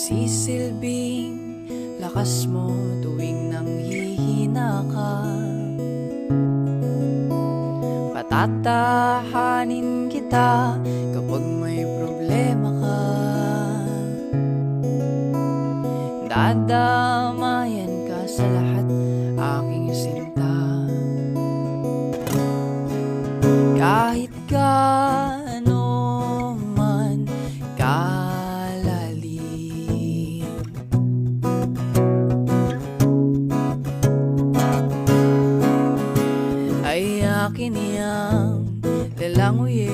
Magsisilbing lakas mo tuwing nanghihina ka. Patatahanin kita kapag may problema ka. Dadamayan ka sa lahat, aking sinta. Kahit gaano man kalalim, ay akin iyang lalanguyin.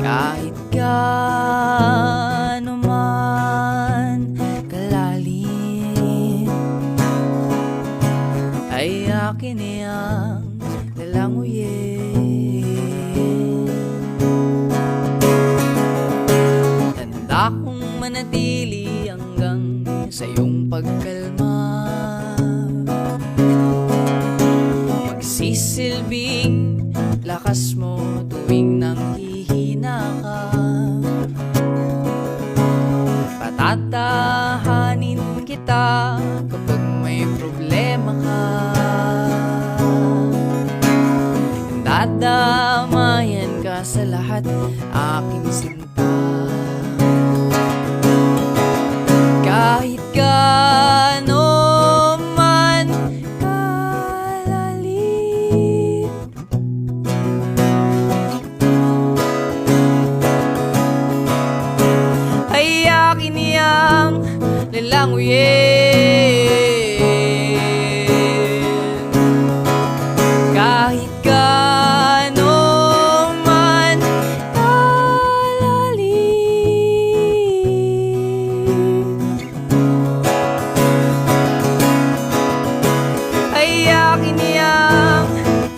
Kahit gaano man kalalim, ay akin iyang lalanguyin. Tanda kong manatili hanggang sa iyong pagkalma. Magsisilbing lakas mo tuwing nanghihina ka. Patatahanin kita kapag may problema ka. Dadamayan ka sa lahat, aking sinta. Kahit gaano man kalalim, ay akin iyang lalanguyin. Kahit gaano man kalalim, ay akin iyang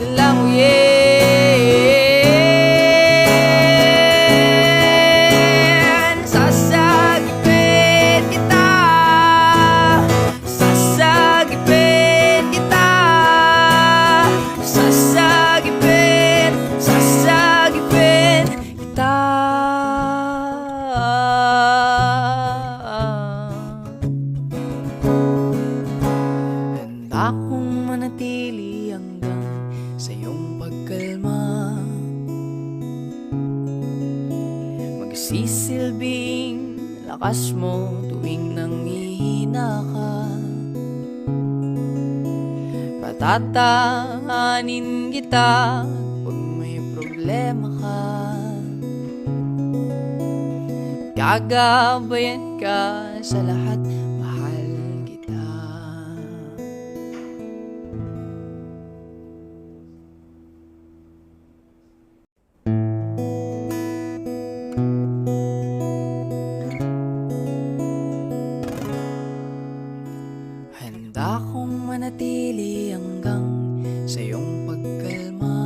lalanguyin. Sasagipin kita, sasagipin kita, sasagipin, sasagipin kita. Handa kong manatili hanggang sa iyong pagkalma. Magsisilbing lakas mo tuwing nanghihina ka. Patatahanin kita pag may problema ka. Gagabayan ka sa lahat, mahal kita. Handa kong manatili hanggang sa iyong pagkalma.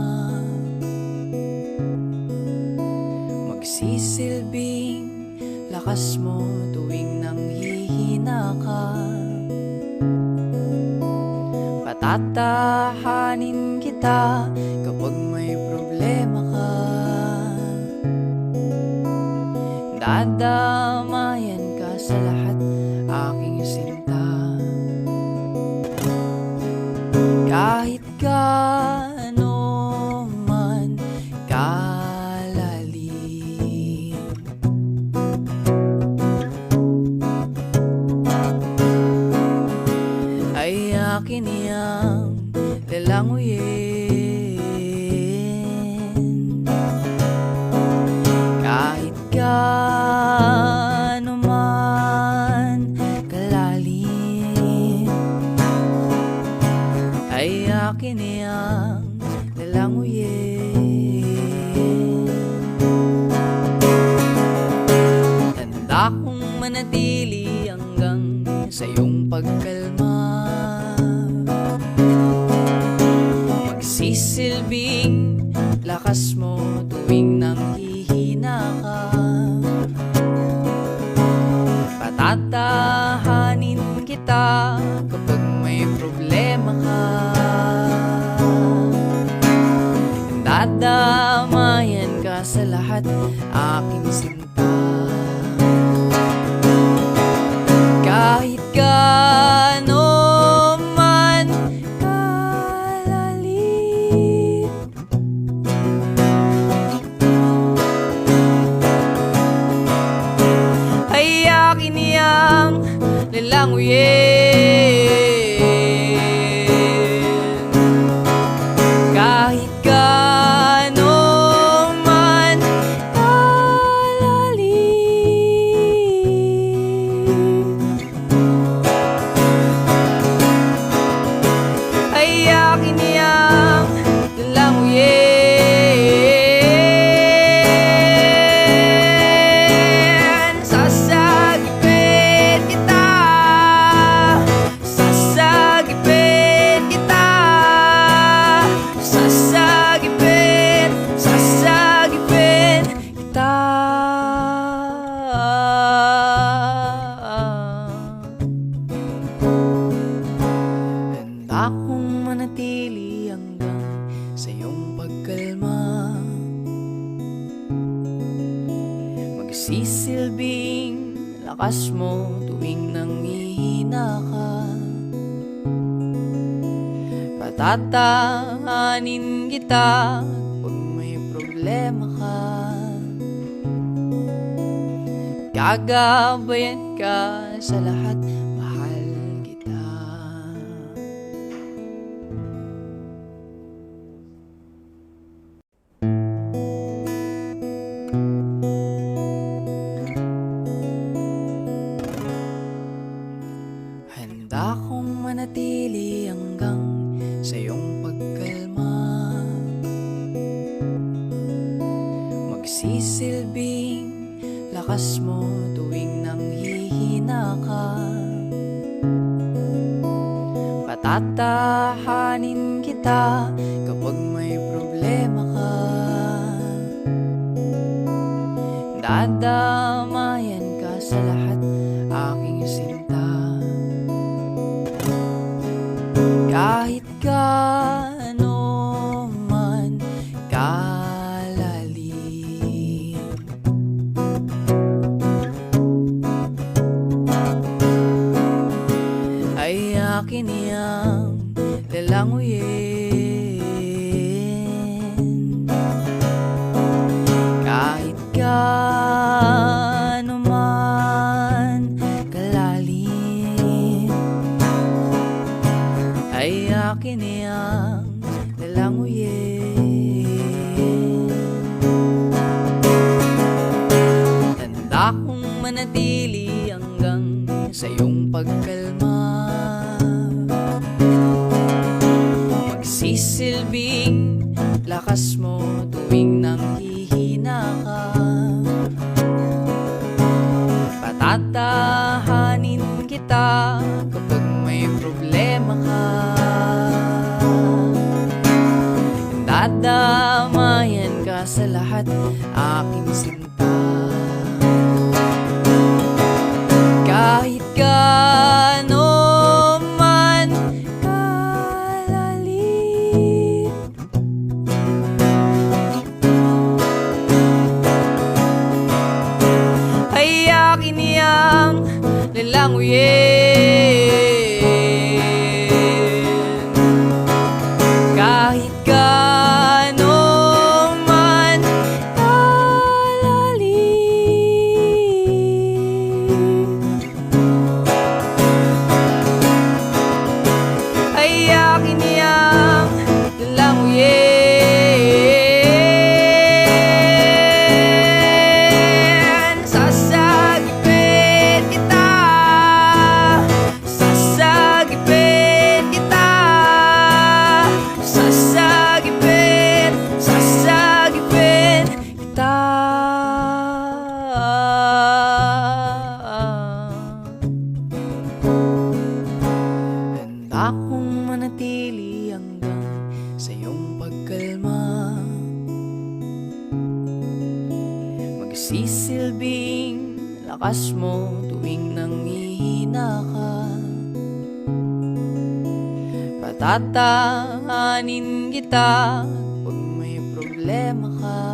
Magsisilbing lakas mo tuwing nanghihina ka. Patatahanin kita kapag may problema ka. Dadamayan ka sa lahat, aking sinta. Kahit gaano man kalalim, ay akin iyang lalanguyin. Kahit gaano man kalalim, ay akin iyang lalanguyin. Tanda kong manatili hanggang sa iyong pagkalma. Magsisilbing lakas mo tuwing nanghihina ka. Patatahanin kita kapag may problema ka. Dadamayan ka ka sa lahat, aking sinta. Kahit gaano man kalalim, ay akin niyang lalanguyin. Kahit gaano man kalalim, ay akin niyang lalanguyin. Sasagipin kita, sasagipin kita, sasagipin, sasagipin kita. Handa akong manatili hanggang sa iyong pagkalma, magsisilbing lakas mo tuwing nanghihina ka. Patatahanin kita pag may problema ka, gagabayan ka sa lahat, mahal kita. Handa akong manatili hanggang sa iyong pagkalma, magsisilbing lakas mo tuwing nanghihina ka. Patatahanin kita kapag may problema ka, dadamayan ka sa lahat, aking sinta. Kahit gaano man kalalim, ay akin niyang lalanguyin. Kahit gaano man kalalim, ay akin niyang lalanguyin. Tanda kong manatili hanggang sa iyong pagkalma, magsisilbing lakas mo tuwing nanghihina ka. Patatahanin kita kapag may problema ka, dadamayan ka sa lahat, aking sinta. Kahit gaano man kalalim, ay akin niyang lalanguyin. Kahit gaano man kalalim, ay akin niyang lalanguyin. Sasagipin kita, sasagipin kita, sasagipin, sasagipin kita. Handa akong manatili hanggang sa iyong pagkalma, magsisilbing lakas mo tuwing nanghihina ka. Patatahanin kita pag may problema ka,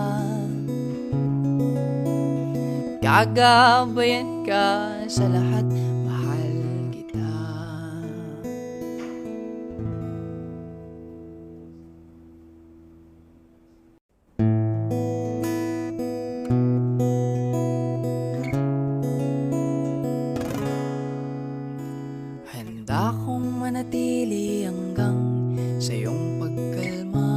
Gagabayan ka sa lahat, mahal kita. Handa kong manatili hanggang sa iyong pagkalma,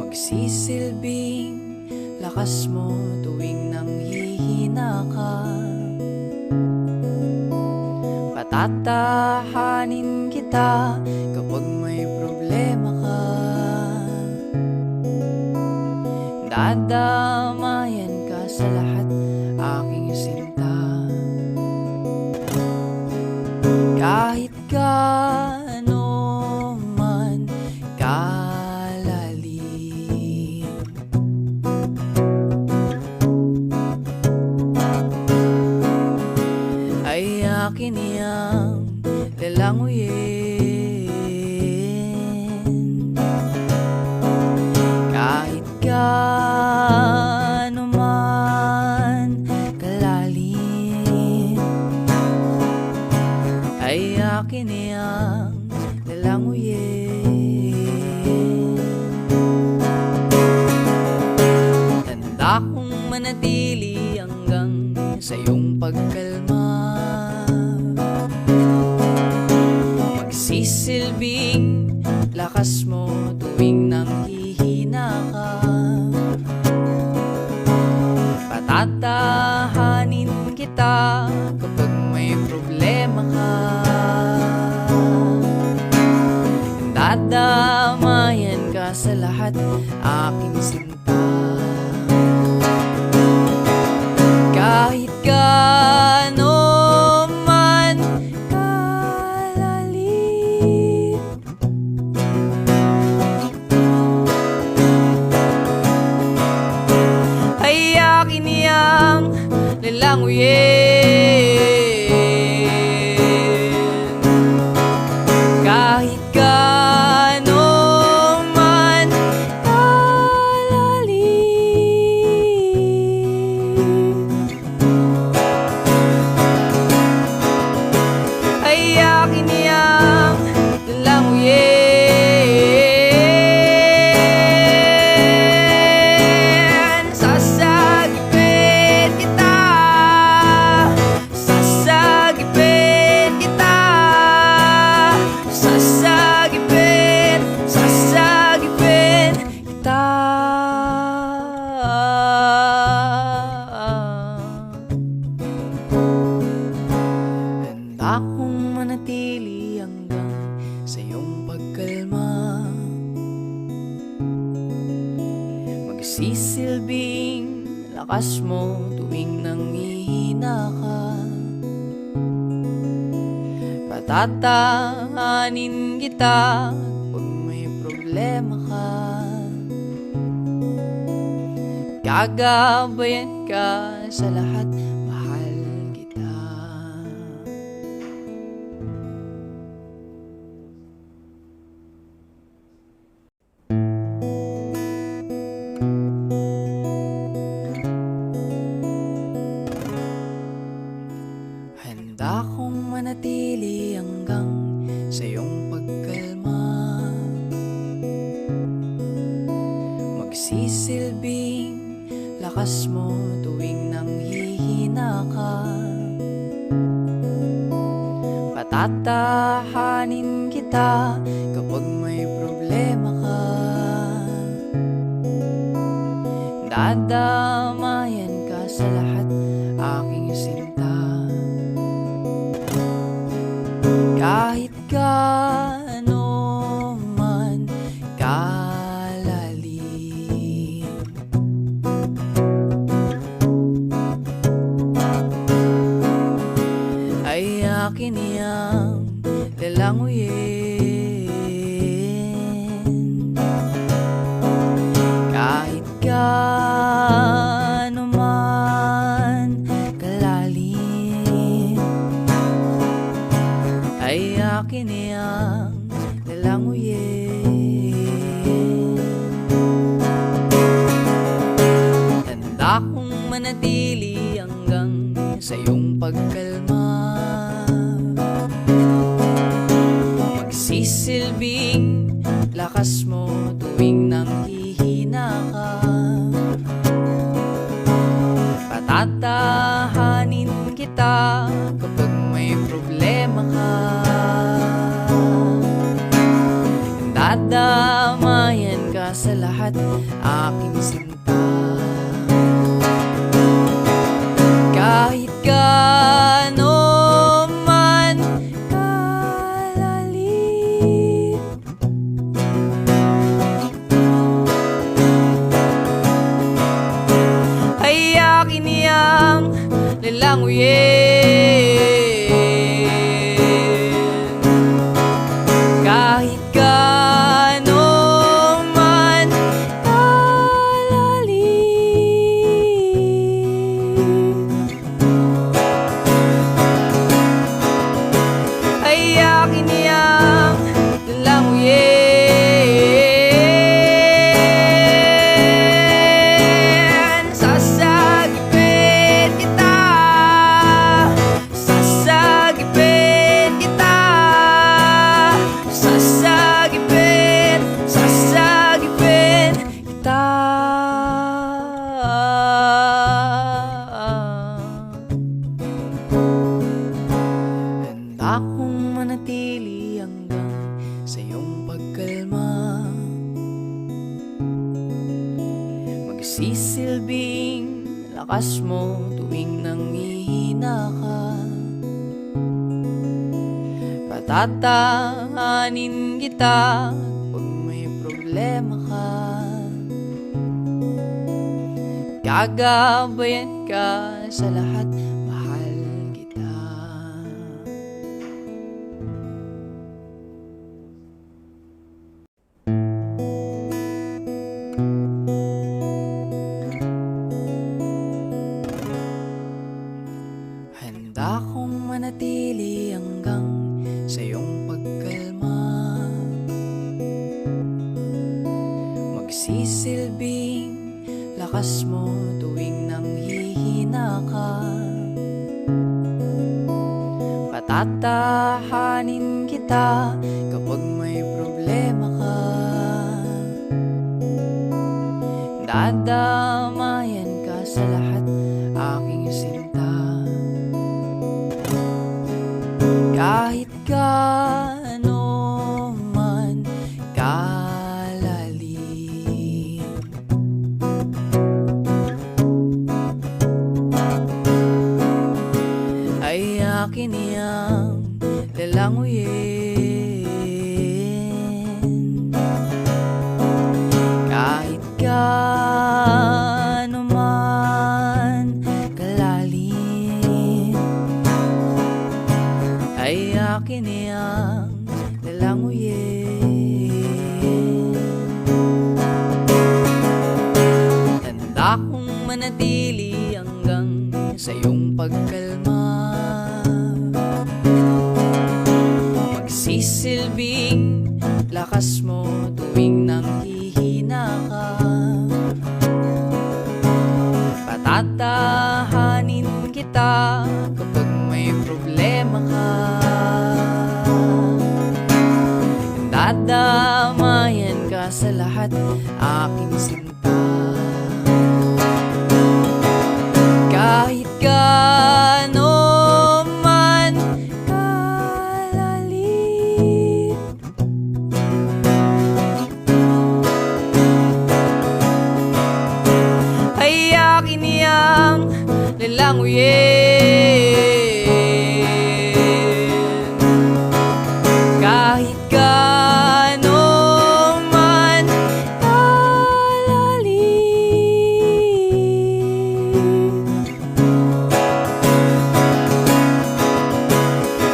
magsisilbing lakas mo tuwing nanghihina ka. Patatahanin kita kapag may problema ka. Dadamayan ka sa lahat, aking sinta. Kahit gaano man kalalim, ay akin iyang lalanguyin. Kahit gaano man kalalim, ay akin iyang lalanguyin. Tanda kong manatili hanggang sa iyong pagkalma, magsisilbing lakas mo tuwing nanghihina ka. Patatahanin kita kapag may problema ka. Dadamayan ka sa lahat, aking sinta. Kahit gaano man kalalim, ay akin iyang lalanguyin. Kahit gaano man kalalim, ay akin iyang lalanguyin. Sasagipin kita, sasagipin kita, sasagipin, sasagipin kita. Handa akong manatili hanggang sa iyong pagkalma, magsisilbing lakas mo tuwing nanghihina ka. Patatahanin kita pag may problema ka. Gagabayan ka sa lahat, mahal kita. Handa kong manatili hanggang sa iyong pagkalma, magsisilbing lakas mo tuwing nanghihina ka. Patatahanin kita kapag may problema ka. Dadamayan ka sa lahat, aking sinta. Kahit gaano man kalalim, ay akin iyang lalanguyin. Kahit gaano man tuwing nanghihina ka. Patatahanin kita kapag may problema ka. Dadamayan ka sa lahat, aking sinta. Kahit gaano man kalalim, ay akin niyang lalanguyin. Kahit gaano man kalalim, ay akin niyang lalanguyin. Sasagipin kita, sasagipin kita, sasagipin, sasagipin kita. Handa akong manatili hanggang sa iyong pagkalma, magsisilbing lakas mo tuwing nanghihina ka. Patatahanin kita pag may problema ka. Gagabayan ka sa lahat, mahal kita. Handa akong manatili hanggang sa iyong pagkalma, magsisilbing lakas mo tuwing nanghihina ka. Patatahanin kita kapag may problema ka. Dadamayan ka sa lahat, aking sinta. Kahit gaano man kalalim, ay akin niyang lalanguyin. Kahit gaano man kalalim, ay akin niyang lalanguyin. Handa akong manatili hanggang sa iyong pagkalma, magsisilbing lakas mo tuwing nanghihina ka. Patatahanin kita kapag may problema ka. Dadamayan ka sa lahat, aking sinta. Kahit gaano man kalalim, ay akin niyang lalanguyin. Kahit gaano man kalalim,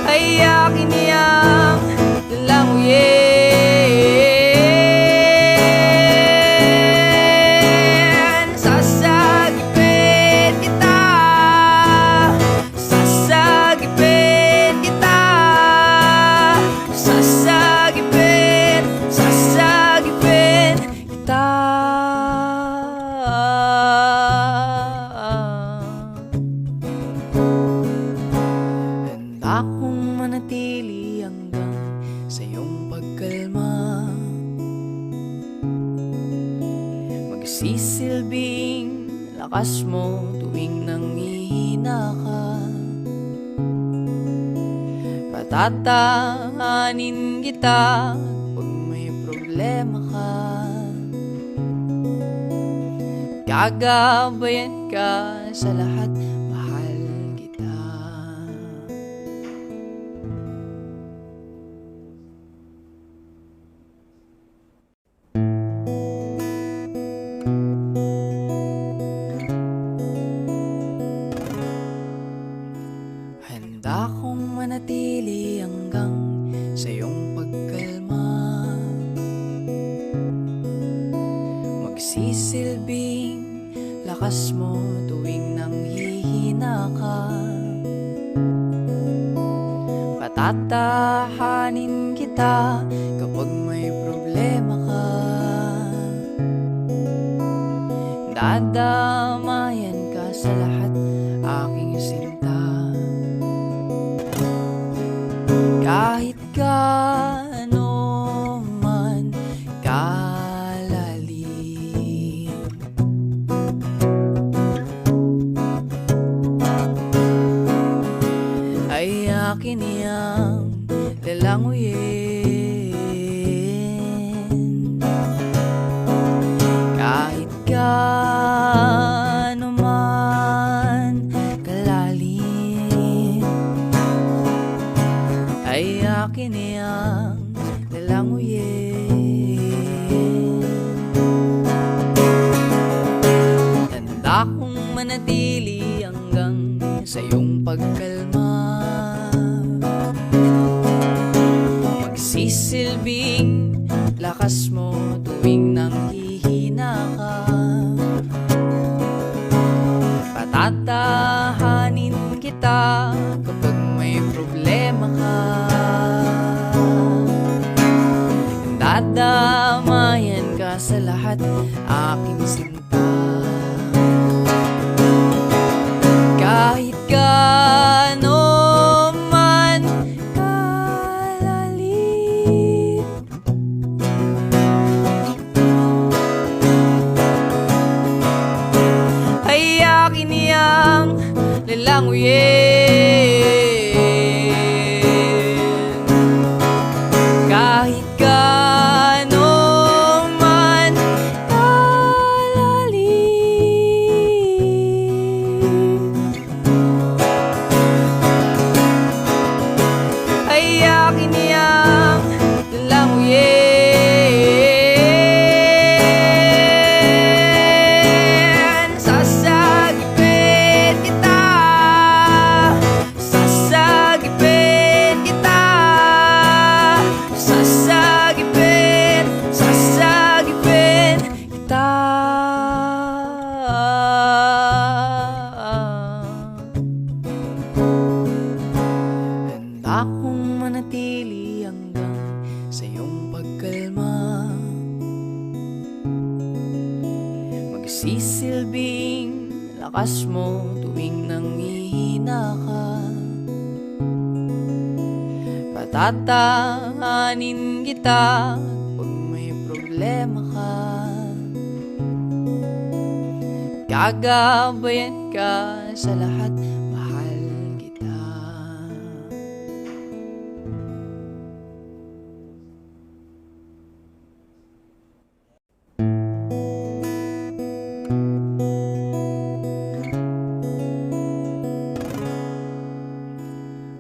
ay akin niyang lalanguyin. Sasagipin kita, magsisilbing lakas mo tuwing nanghihina ka. Patatahanin kita pag may problema ka. Gagabayan ka sa lahat, mahal kita. Handa kong manatili hanggang sa iyong pagkalma, magsisilbing lakas mo tuwing nanghihina ka. Patatahanin kita kapag may problema ka. Dadamayan ka sa lahat, aking sinta. Kahit gaano man kalalim, ay akin iyang lalanguyin. Kahit gaano man kalalim, ay akin iyang lalanguyin. Tanda kong manatili hanggang sa iyong pagkalma, magsisilbing lakas mo tuwing nanghihina ka. Patatahanin kita kapag may problema ka. Dadamayan ka sa lahat, aking sinta. Kahit gaano man kalalim, ay akin iyang lalanguyin. Kahit gaano man kalalim, ay akin iyang lalanguyin. Sasagipin kita, sasagipin kita, sasagipin, sasagipin kita. Handa akong manatili hanggang sa iyong pagkalma, magsisilbing lakas mo tuwing nanghihina ka. Patatahanin kita pag may problema ka. Gagabayan ka sa lahat, mahal kita.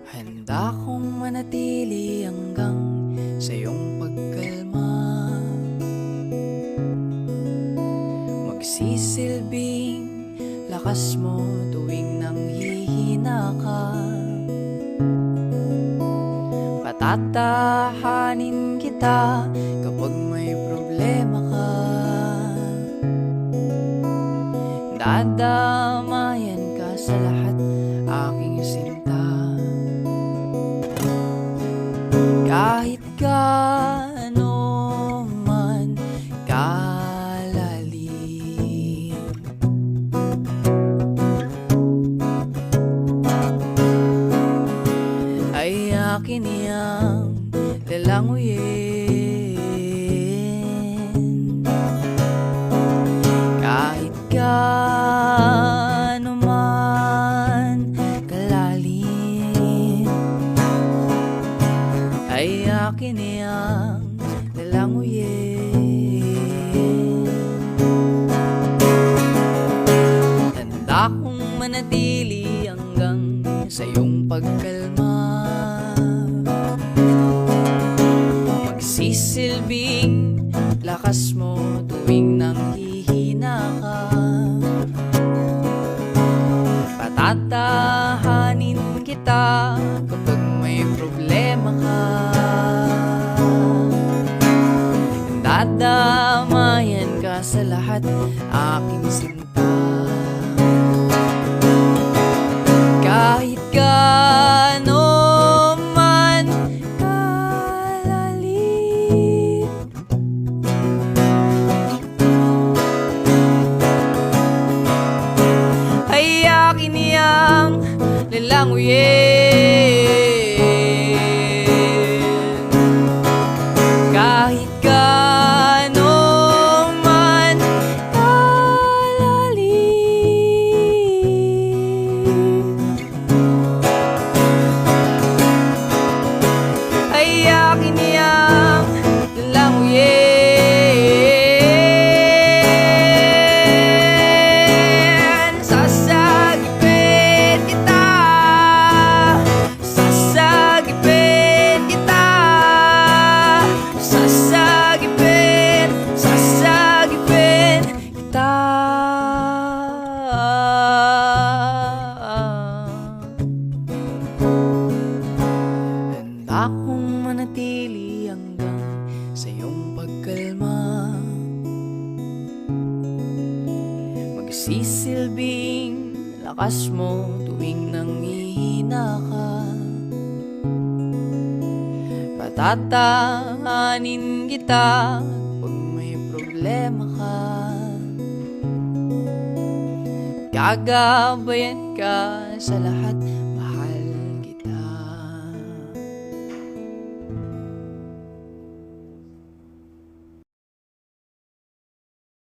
Handa kong manatili hanggang sa iyong pagkalma, magsisilbing lakas mo tuwing nanghihina ka. Patatahanin kita kapag may problema ka. Dadamayan ka sa lahat, aking sinta. Kahit gaano man kalalim, ay akin iyang lalanguyin. manatili hanggang sa iyong pagkalma. Magsisilbing lakas mo tuwing nanghihina ka. Patatahanin kita kapag may problema ka. Dadamayan ka sa lahat, aking sinta. Kahit gaano man kalalim, ay akin niyang lalanguyin. Kahit gaano man kalalim, ay akin niyang lalanguyin. Sasagipin kita, sasagipin kita, sasagipin, sasagipin kita. Handa akong manatili hanggang sa iyong pagkalma. Magsisilbing lakas mo tuwing nanghihina ka. Patatahanin kita pag may problema ka. Gagabayan ka sa lahat,